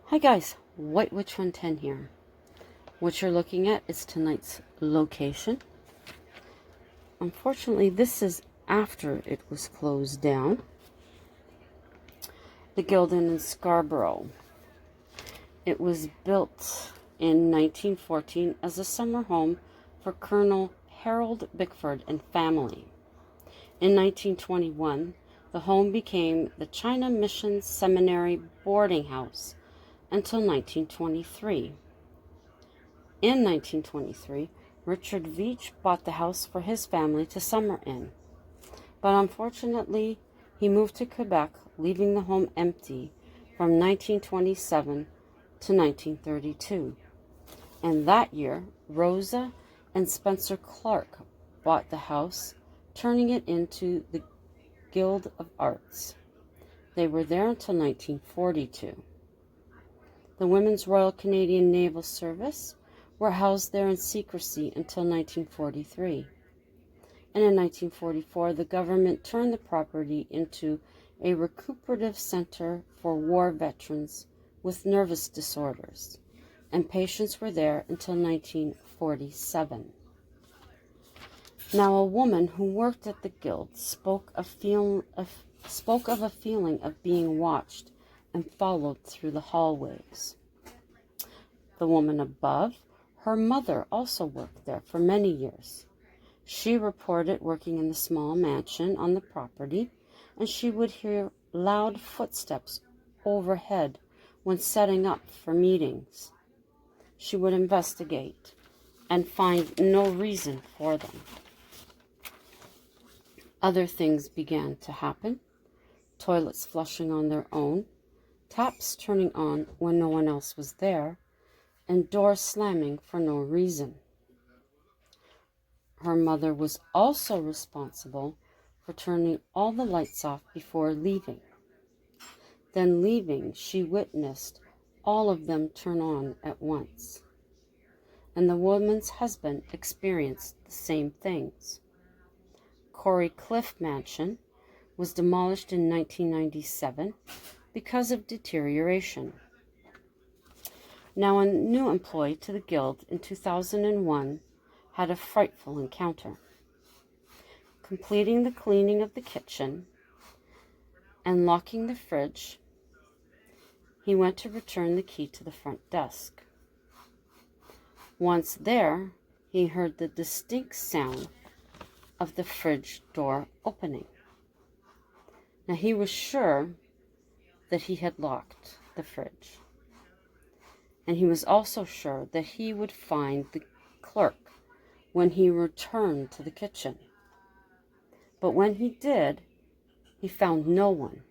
Hi guys, White Witch 110 here. What you're looking at is tonight's location. Unfortunately, this is after it was closed down. The Gildan in Scarborough. It was built in 1914 as a summer home for Colonel Harold Bickford and family. In 1921, the home became the China Mission Seminary boarding house until 1923. In 1923, Richard Veitch bought the house for his family to summer in. But unfortunately, he moved to Quebec, leaving the home empty from 1927 to 1932. And that year, Rosa and Spencer Clark bought the house, turning it into the Guild of Arts. They were there until 1942. The Women's Royal Canadian Naval Service were housed there in secrecy until 1943. And in 1944, the government turned the property into a recuperative center for war veterans with nervous disorders, and patients were there until 1947. Now, a woman who worked at the Guild spoke of a feeling of being watched and followed through the hallways. The woman above, her mother, also worked there for many years. She reported working in the small mansion on the property, and she would hear loud footsteps overhead when setting up for meetings. She would investigate and find no reason for them. Other things began to happen: toilets flushing on their own, taps turning on when no one else was there, and doors slamming for no reason. Her mother was also responsible for turning all the lights off before leaving. Then leaving, she witnessed all of them turn on at once. And the woman's husband experienced the same things. Corey Cliff Mansion was demolished in 1997 because of deterioration. Now, a new employee to the Guild in 2001 had a frightful encounter. Completing the cleaning of the kitchen and locking the fridge, he went to return the key to the front desk. Once there, he heard the distinct sound of the fridge door opening. Now, he was sure that he had locked the fridge. And he was also sure that he would find the clerk when he returned to the kitchen. But when he did, he found no one,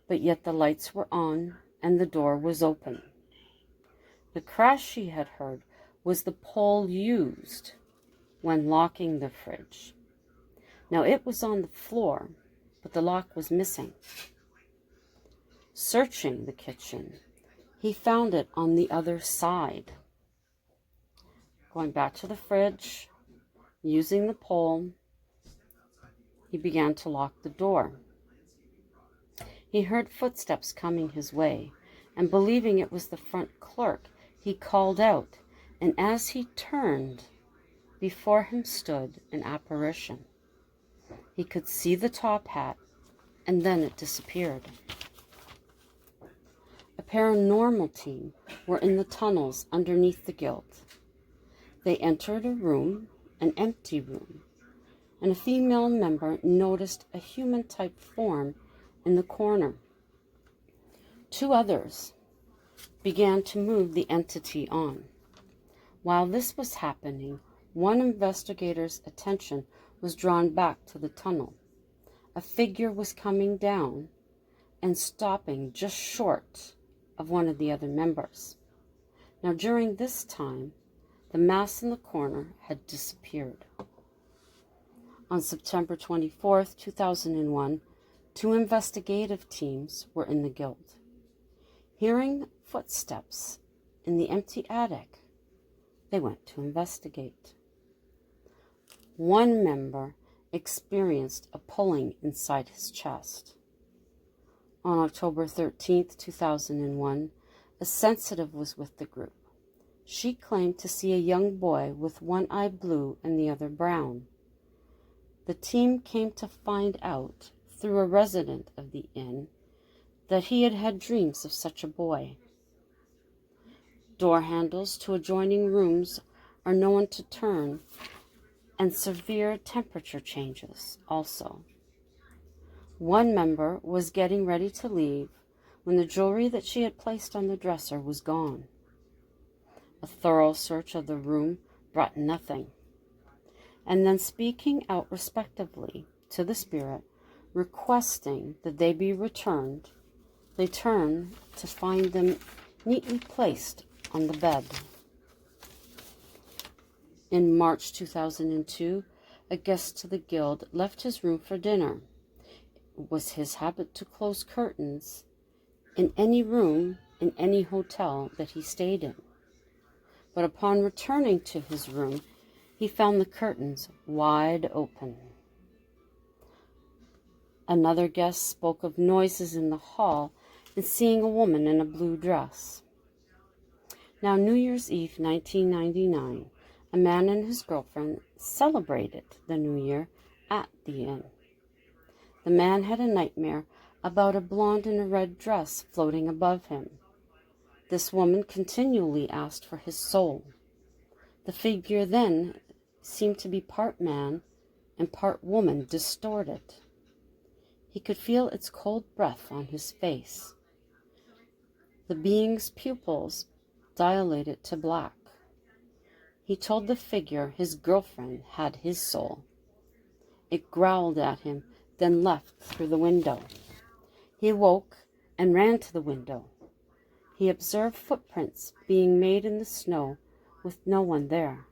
but yet the lights were on and the door was open. The crash he had heard was the pole used when locking the fridge. Now, it was on the floor, but the lock was missing. Searching the kitchen, he found it on the other side. Going back to the fridge, using the pole, he began to lock the door. He heard footsteps coming his way, and believing it was the front clerk, he called out, and as he turned, before him stood an apparition. He could see the top hat, and then it disappeared. A paranormal team were in the tunnels underneath the Guild. They entered a room, an empty room, and a female member noticed a human-type form in the corner. Two others began to move the entity on. While this was happening, one investigator's attention was drawn back to the tunnel. A figure was coming down and stopping just short of one of the other members. Now, during this time, the mass in the corner had disappeared. On September 24th, 2001, two investigative teams were in the Guild. Hearing footsteps in the empty attic, they went to investigate. One member experienced a pulling inside his chest. On October 13th, 2001, A sensitive was with the group. She claimed to see a young boy with one eye blue and the other brown. The team came to find out, through a resident of the inn, that he had had dreams of such a boy. Door handles to adjoining rooms are known to turn, and severe temperature changes also. One member was getting ready to leave when the jewelry that she had placed on the dresser was gone. A thorough search of the room brought nothing. And then, speaking out respectively to the spirit, requesting that they be returned, they turned to find them neatly placed on the bed. In March 2002, a guest to the guild left his room for dinner. It was his habit to close curtains in any room in any hotel that he stayed in. But upon returning to his room, he found the curtains wide open. Another guest spoke of noises in the hall and seeing a woman in a blue dress. Now, New Year's Eve 1999, a man and his girlfriend celebrated the New Year at the inn. The man had a nightmare about a blonde in a red dress floating above him. This woman continually asked for his soul. The figure then seemed to be part man and part woman, distorted. He could feel its cold breath on his face. The being's pupils dilated to black. He told the figure his girlfriend had his soul. It growled at him, then left through the window. He woke and ran to the window. He observed footprints being made in the snow with no one there.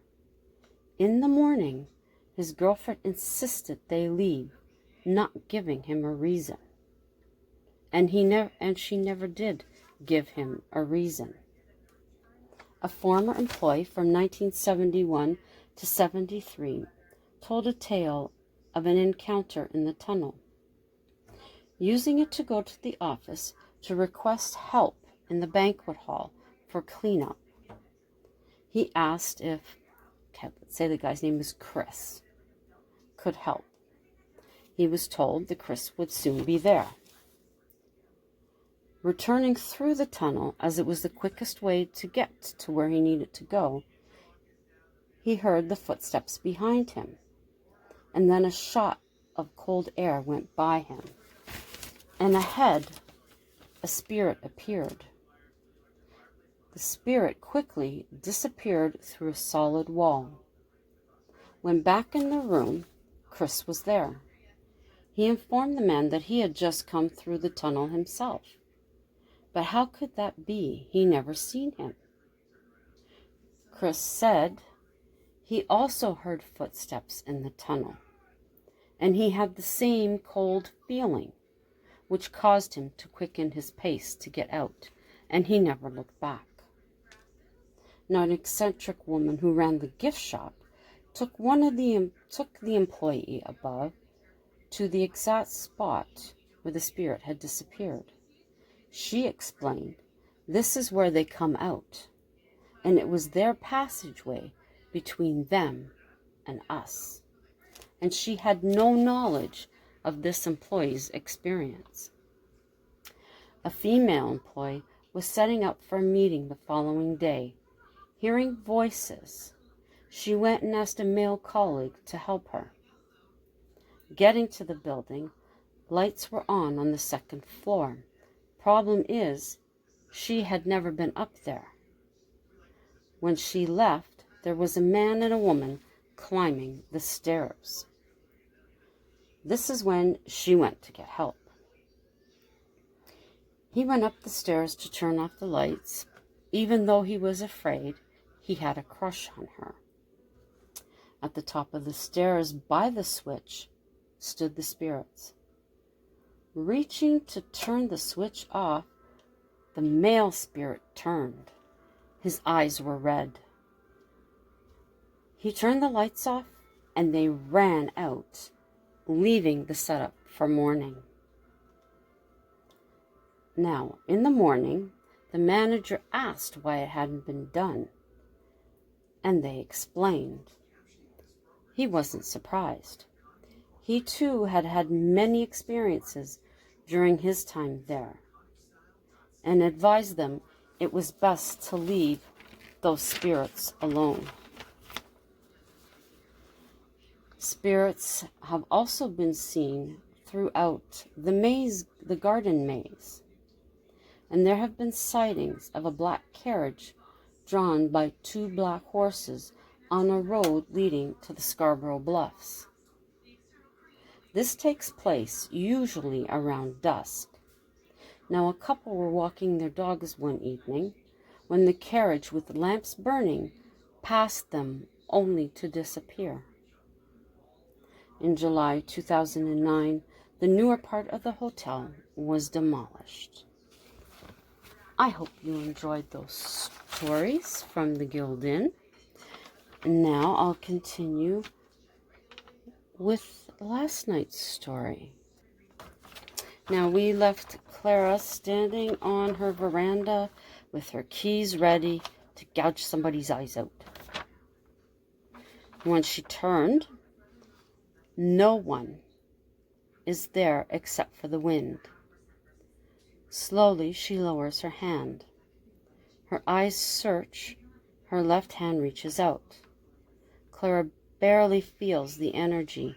In the morning, his girlfriend insisted they leave, not giving him a reason. And she never did give him a reason. A former employee from 1971 to 73 told a tale of an encounter in the tunnel. Using it to go to the office to request help in the banquet hall for cleanup, he asked if, let's say the guy's name is Chris, could help. He was told that Chris would soon be there. Returning through the tunnel, as it was the quickest way to get to where he needed to go, he heard the footsteps behind him, and then a shot of cold air went by him, and ahead a spirit appeared. The spirit quickly disappeared through a solid wall. When back in the room, Chris was there. He informed the man that he had just come through the tunnel himself. But how could that be? He never seen him. Chris said he also heard footsteps in the tunnel, and he had the same cold feeling, which caused him to quicken his pace to get out, and he never looked back. Now, an eccentric woman who ran the gift shop took the employee above to the exact spot where the spirit had disappeared. She explained, this is where they come out, and it was their passageway between them and us. And she had no knowledge of this employee's experience. A female employee was setting up for a meeting the following day. Hearing voices, she went and asked a male colleague to help her. Getting to the building, lights were on the second floor. Problem is, she had never been up there. When she left, there was a man and a woman climbing the stairs. This is when she went to get help. He went up the stairs to turn off the lights. Even though he was afraid, he had a crush on her. At the top of the stairs, by the switch, stood the spirits. Reaching to turn the switch off, the male spirit turned. His eyes were red. He turned the lights off, and they ran out, leaving the setup for morning. Now, in the morning, The manager asked why it hadn't been done, and they explained. He wasn't surprised. He too had had many experiences during his time there, and advised them it was best to leave those spirits alone. Spirits have also been seen throughout the garden maze, and there have been sightings of a black carriage drawn by 2 black horses on a road leading to the Scarborough Bluffs. This takes place usually around dusk. Now, a couple were walking their dogs one evening when the carriage with lamps burning passed them only to disappear. In July 2009, the newer part of the hotel was demolished. I hope you enjoyed those stories from the Guild Inn. And now I'll continue with last night's story. Now, we left Clara standing on her veranda with her keys ready to gouge somebody's eyes out. When she turned, no one is there except for the wind. Slowly, she lowers her hand. Her eyes search, her left hand reaches out. Clara barely feels the energy,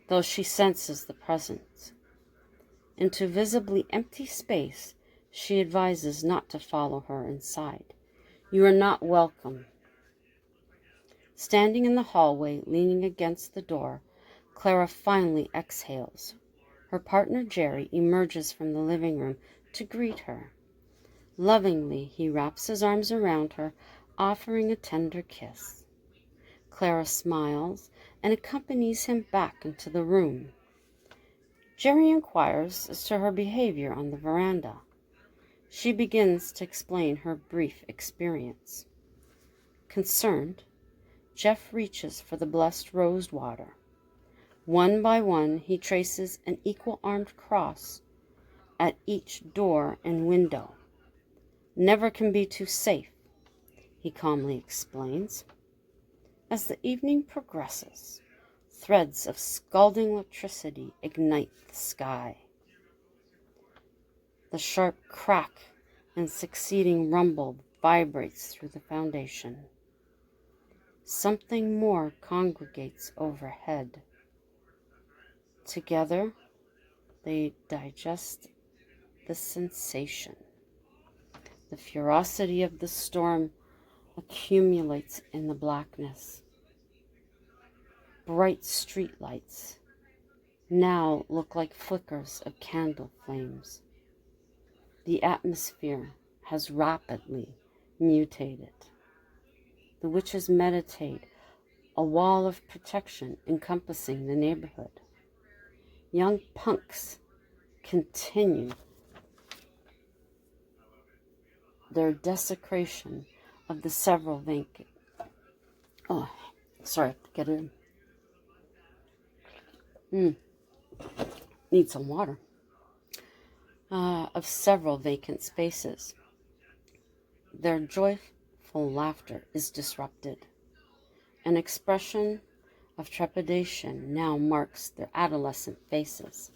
though she senses the presence. Into visibly empty space, she advises not to follow her inside. You are not welcome. Standing in the hallway, leaning against the door, Clara finally exhales. Her partner, Jerry, emerges from the living room to greet her. Lovingly, he wraps his arms around her, offering a tender kiss. Clara smiles and accompanies him back into the room. Jerry inquires as to her behavior on the veranda. She begins to explain her brief experience. Concerned, Jeff reaches for the blessed rose water. One by one, he traces an equal-armed cross at each door and window. Never can be too safe, he calmly explains. As the evening progresses, threads of scalding electricity ignite the sky. The sharp crack and succeeding rumble vibrates through the foundation. Something more congregates overhead. Together, they digest the sensation. The ferocity of the storm accumulates in the blackness. Bright streetlights now look like flickers of candle flames. The atmosphere has rapidly mutated. The witches meditate, a wall of protection encompassing the neighborhood. Young punks continue their desecration of the several vacant... Oh, sorry, get it in. Need some water. Of several vacant spaces. Their joyful laughter is disrupted. An expression of trepidation now marks their adolescent faces.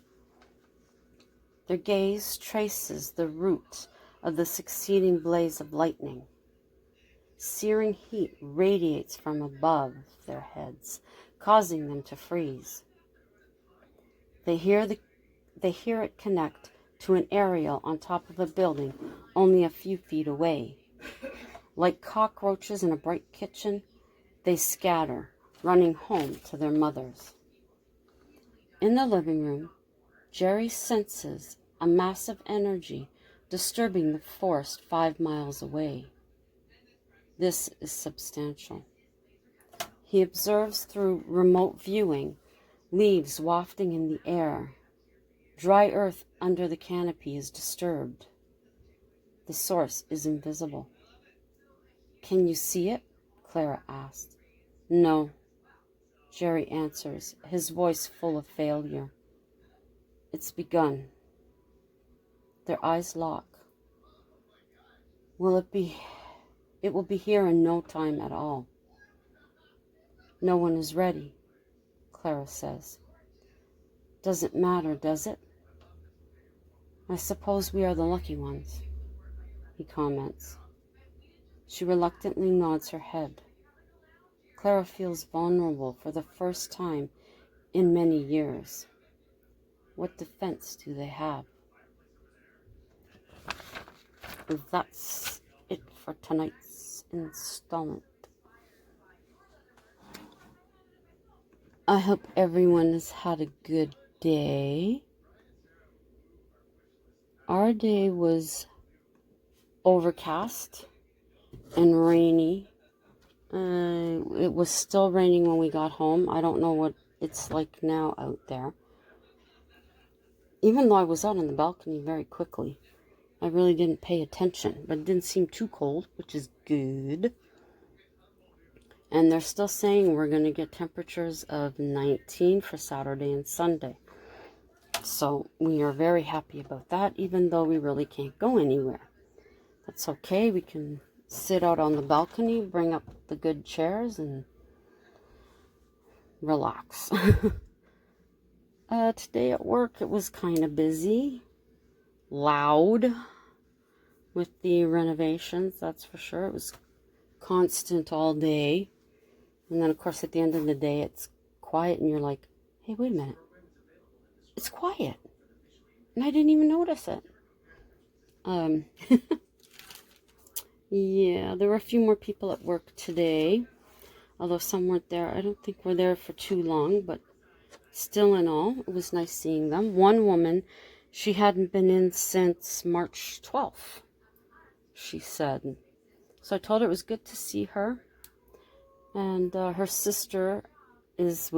Their gaze traces the route of the succeeding blaze of lightning. Searing heat radiates from above their heads, causing them to freeze. They hear it connect to an aerial on top of a building only a few feet away. Like cockroaches in a bright kitchen, they scatter, running home to their mothers. In the living room, Jerry senses a massive energy disturbing the forest 5 miles away. This is substantial. He observes through remote viewing, leaves wafting in the air. Dry earth under the canopy is disturbed. The source is invisible. Can you see it? Clara asked. No, Jerry answers, his voice full of failure. It's begun. Their eyes lock. Will it be? It will be here in no time at all. No one is ready, Clara says. Doesn't matter, does it? I suppose we are the lucky ones, he comments. She reluctantly nods her head. Clara feels vulnerable for the first time in many years. What defense do they have? That's it for tonight's installment. I hope everyone has had a good day. Our day was overcast and rainy. It was still raining when we got home. I don't know what it's like now out there. Even though I was out on the balcony very quickly, I really didn't pay attention, but it didn't seem too cold, which is good. And they're still saying we're going to get temperatures of 19 for Saturday and Sunday. So we are very happy about that, even though we really can't go anywhere. That's okay. We can sit out on the balcony, bring up the good chairs, and relax. Today at work, it was kind of busy, loud with the renovations, that's for sure. It was constant all day. And then, of course, at the end of the day, it's quiet, and you're like, hey, wait a minute. It's quiet. And I didn't even notice it. Yeah, there were a few more people at work today. Although some weren't there. I don't think we're there for too long, but still in all, it was nice seeing them. One woman, she hadn't been in since March 12th, she said. So I told her it was good to see her. And her sister is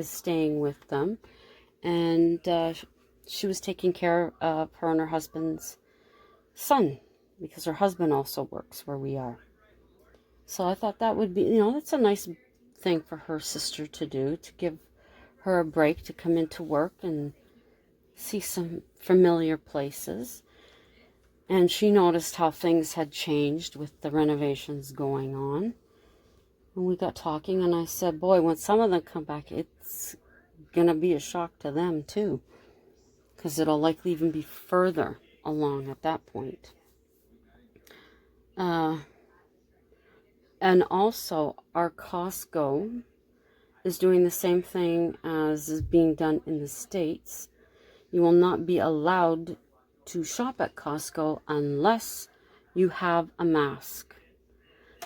staying with them, and she was taking care of her and her husband's son, because her husband also works where we are. So I thought that would be, that's a nice thing for her sister to do, to give her a break, to come into work and see some familiar places. And she noticed how things had changed with the renovations going on. And we got talking, and I said, boy, when some of them come back, it's going to be a shock to them, too. Because it'll likely even be further along at that point. And also, our Costco is doing the same thing as is being done in the States. You will not be allowed to shop at Costco unless you have a mask.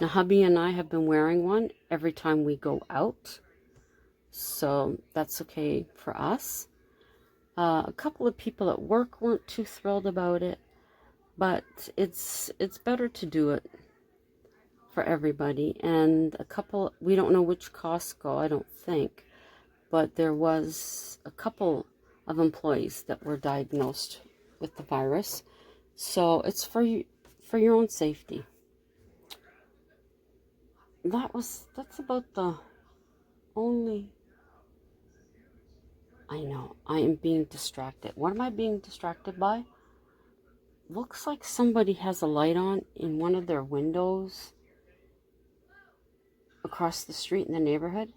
Now, hubby and I have been wearing one every time we go out, so that's okay for us. A couple of people at work weren't too thrilled about it, but it's better to do it for everybody. And we don't know which Costco, I don't think, but there was a couple of employees that were diagnosed with the virus, so it's for your own safety. That's about the only... I know, I am being distracted. What am I being distracted by? Looks like somebody has a light on in one of their windows across the street in the neighborhood.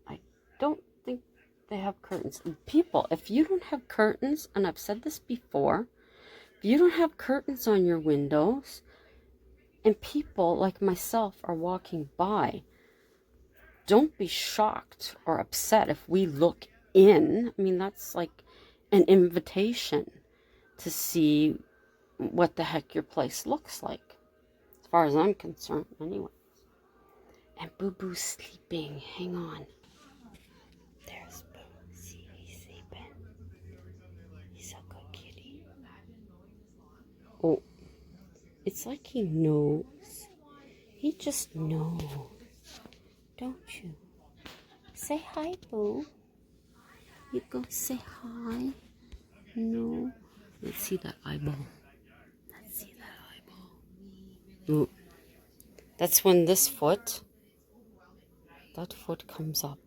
I don't think they have curtains. People, if you don't have curtains, and I've said this before, if you don't have curtains on your windows, and people like myself are walking by, don't be shocked or upset if we look in. I mean, that's like an invitation to see what the heck your place looks like, as far as I'm concerned, anyway. And Boo Boo's sleeping. Hang on. There's Boo. See, he's sleeping. He's a good kitty. Oh, it's like he knows. He just knows. Don't you? Say hi, Boo. You go say hi. No. Let's see that eyeball. Let's see that eyeball. Ooh. That's when that foot comes up.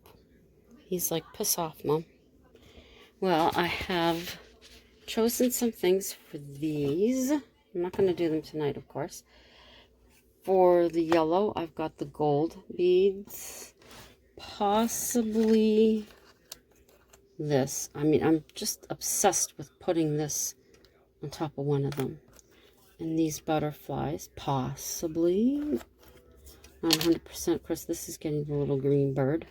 He's like, piss off, Mom. Well, I have chosen some things for these. I'm not going to do them tonight, of course. For the yellow, I've got the gold beads. Possibly this. I mean, I'm just obsessed with putting this on top of one of them. And these butterflies, possibly. Not 100%. Of course, this is getting the little green bird.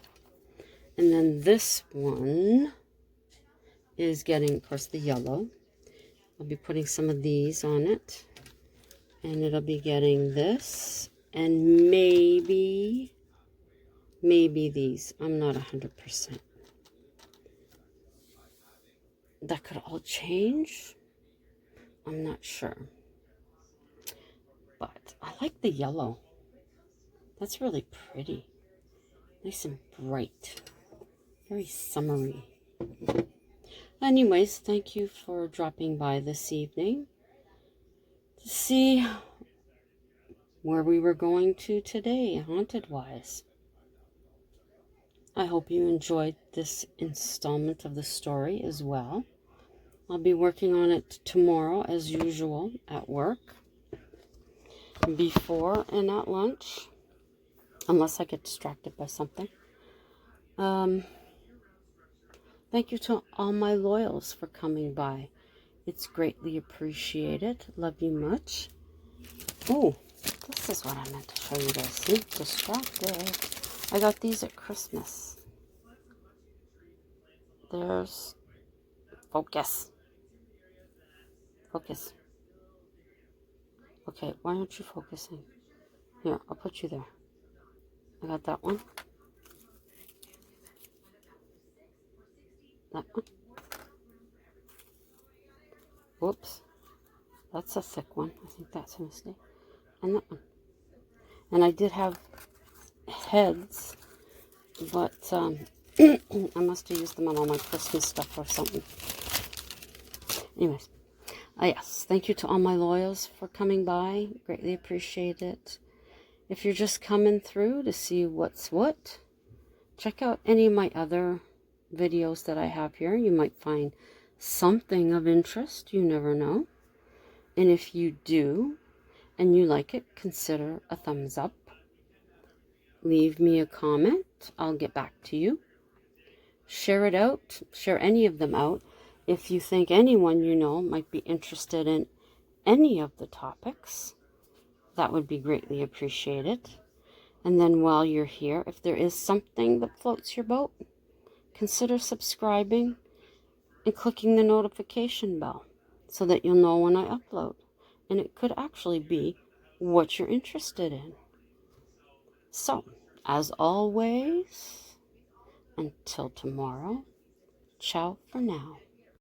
And then this one is getting, of course, the yellow. I'll be putting some of these on it. And it'll be getting this. And maybe these. I'm not 100%. That could all change. I'm not sure. But I like the yellow. That's really pretty. Nice and bright. Very summery. Anyways, thank you for dropping by this evening to see where we were going to today, haunted-wise. I hope you enjoyed this installment of the story as well. I'll be working on it tomorrow, as usual, at work, before and at lunch, unless I get distracted by something. Thank you to all my loyals for coming by. It's greatly appreciated. Love you much. Oh, this is what I meant to show you guys. See? Distracted. I got these at Christmas. There's... Focus. Focus. Okay, why aren't you focusing? Here, I'll put you there. I got that one. That one. Whoops. That's a thick one. I think that's a mistake. And that one. And I did have heads, but I must have used them on all my Christmas stuff or something. Anyways. Yes, thank you to all my loyals for coming by. Greatly appreciate it. If you're just coming through to see what's what, check out any of my other videos that I have here. You might find something of interest. You never know. And if you do, and you like it, consider a thumbs up. Leave me a comment. I'll get back to you. Share it out. Share any of them out. If you think anyone you know might be interested in any of the topics, that would be greatly appreciated. And then while you're here, if there is something that floats your boat, consider subscribing and clicking the notification bell so that you'll know when I upload. And it could actually be what you're interested in. So, as always, until tomorrow, ciao for now.